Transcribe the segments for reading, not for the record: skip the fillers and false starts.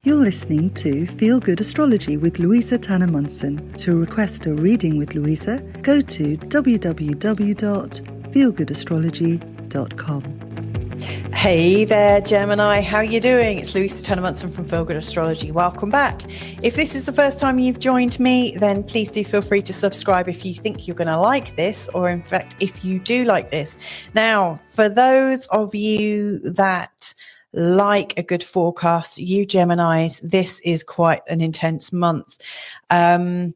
You're listening to Feel Good Astrology with Louisa Tannermunson. To request a reading with Louisa, go to www.feelgoodastrology.com. Hey there, Gemini. How are you doing? It's Louisa Tannermunson from Feel Good Astrology. Welcome back. If this is the first time you've joined me, then please do feel free to subscribe if you think you're going to like this, or in fact, if you do like this. Now, for those of you that like a good forecast, you Geminis, this is quite an intense month. Your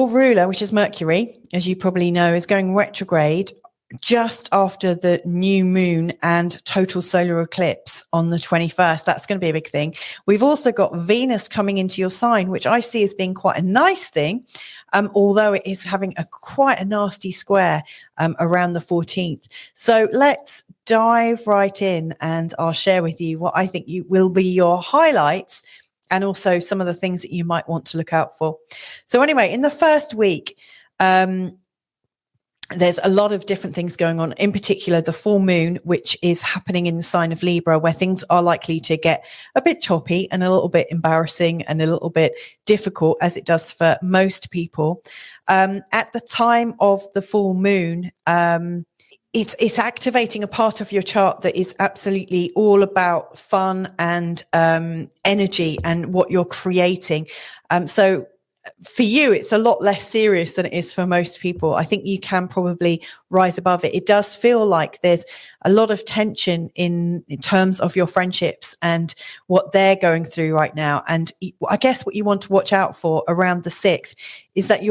ruler, which is Mercury, as you probably know, is going retrograde just after the new moon and total solar eclipse on the 21st. That's going to be a big thing. We've also got Venus coming into your sign, which I see as being quite a nice thing, although it is having quite a nasty square around the 14th. So let's dive right in, and I'll share with you what I think will be your highlights and also some of the things that you might want to look out for. So anyway, in the first week, there's a lot of different things going on, in particular the full moon, which is happening in the sign of Libra, where things are likely to get a bit choppy and a little bit embarrassing and a little bit difficult, as it does for most people. At the time of the full moon, it's activating a part of your chart that is absolutely all about fun and energy and what you're creating. So for you, it's a lot less serious than it is for most people. I think you can probably rise above it. It does feel like there's a lot of tension in terms of your friendships and what they're going through right now. And I guess what you want to watch out for around the 6th is that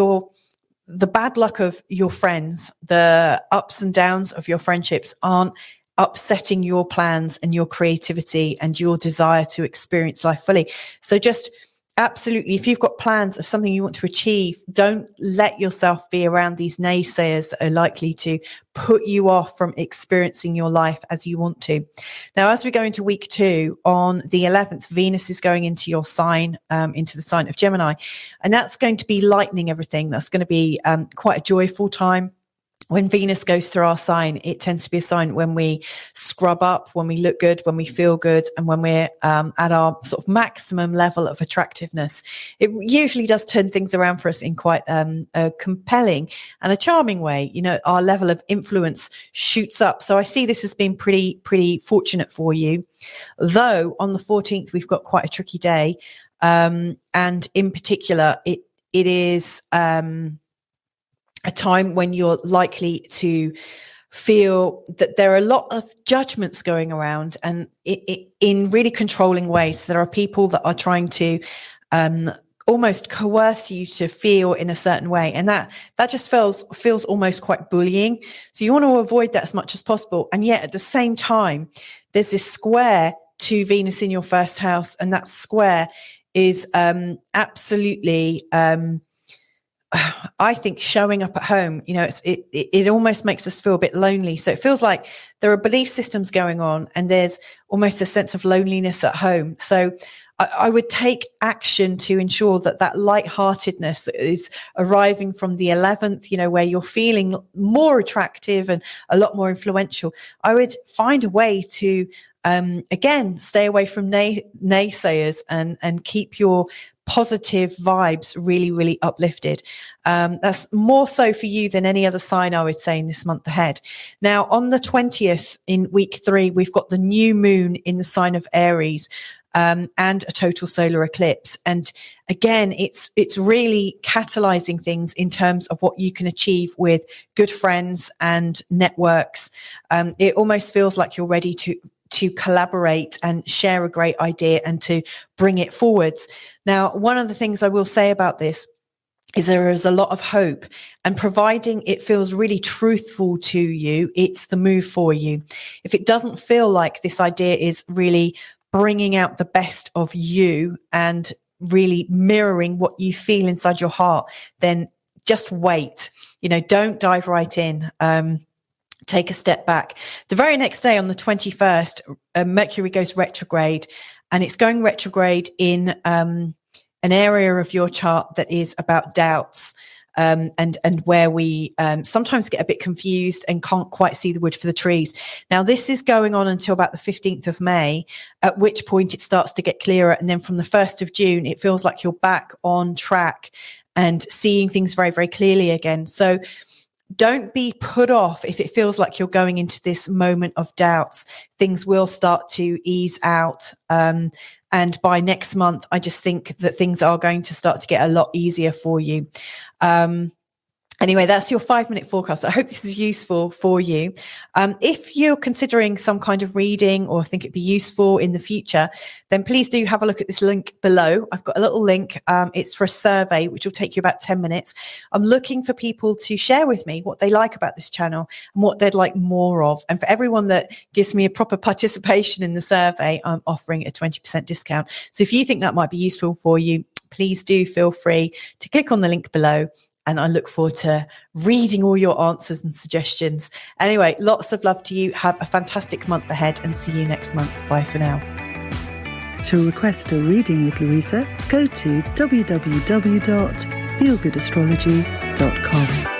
the bad luck of your friends, the ups and downs of your friendships aren't upsetting your plans and your creativity and your desire to experience life fully. So just absolutely, if you've got plans of something you want to achieve, don't let yourself be around these naysayers that are likely to put you off from experiencing your life as you want to. Now, as we go into week 2, on the 11th, Venus is going into your sign, into the sign of Gemini, and that's going to be lightening everything. That's going to be quite a joyful time. When Venus goes through our sign, it tends to be a sign when we scrub up, when we look good, when we feel good, and when we're at our sort of maximum level of attractiveness. It usually does turn things around for us in quite a compelling and a charming way. You know, our level of influence shoots up. So I see this as being pretty fortunate for you. Though on the 14th, we've got quite a tricky day. And in particular, it is a time when you're likely to feel that there are a lot of judgments going around, and in really controlling ways. There are people that are trying to almost coerce you to feel in a certain way, and that just feels almost quite bullying. So you want to avoid that as much as possible. And yet at the same time, there's this square to Venus in your first house, and that square is absolutely I think showing up at home, you know, it almost makes us feel a bit lonely. So it feels like there are belief systems going on, and there's almost a sense of loneliness at home. So I would take action to ensure that lightheartedness that is arriving from the 11th, you know, where you're feeling more attractive and a lot more influential. I would find a way to, again, stay away from naysayers and keep your positive vibes really uplifted. That's more so for you than any other sign, I would say, in this month ahead. Now, on the 20th in week 3, we've got the new moon in the sign of Aries, and a total solar eclipse. And again, it's really catalyzing things in terms of what you can achieve with good friends and networks. It almost feels like you're ready to collaborate and share a great idea and to bring it forwards. Now, one of the things I will say about this is there is a lot of hope, and providing it feels really truthful to you, it's the move for you. If it doesn't feel like this idea is really bringing out the best of you and really mirroring what you feel inside your heart, then just wait. You know, don't dive right in. Take a step back. The very next day, on the 21st, Mercury goes retrograde, and it's going retrograde in an area of your chart that is about doubts. and where we sometimes get a bit confused and can't quite see the wood for the trees. Now, this is going on until about the 15th of May, at which point it starts to get clearer. And then from the 1st of June, it feels like you're back on track and seeing things very, very clearly again. So don't be put off if it feels like you're going into this moment of doubts. Things will start to ease out. And by next month, I just think that things are going to start to get a lot easier for you. Anyway, that's your 5-minute forecast. I hope this is useful for you. If you're considering some kind of reading or think it'd be useful in the future, then please do have a look at this link below. I've got a little link. It's for a survey, which will take you about 10 minutes. I'm looking for people to share with me what they like about this channel and what they'd like more of. And for everyone that gives me a proper participation in the survey, I'm offering a 20% discount. So if you think that might be useful for you, please do feel free to click on the link below. And I look forward to reading all your answers and suggestions. Anyway, lots of love to you. Have a fantastic month ahead and see you next month. Bye for now. To request a reading with Louisa, go to www.feelgoodastrology.com.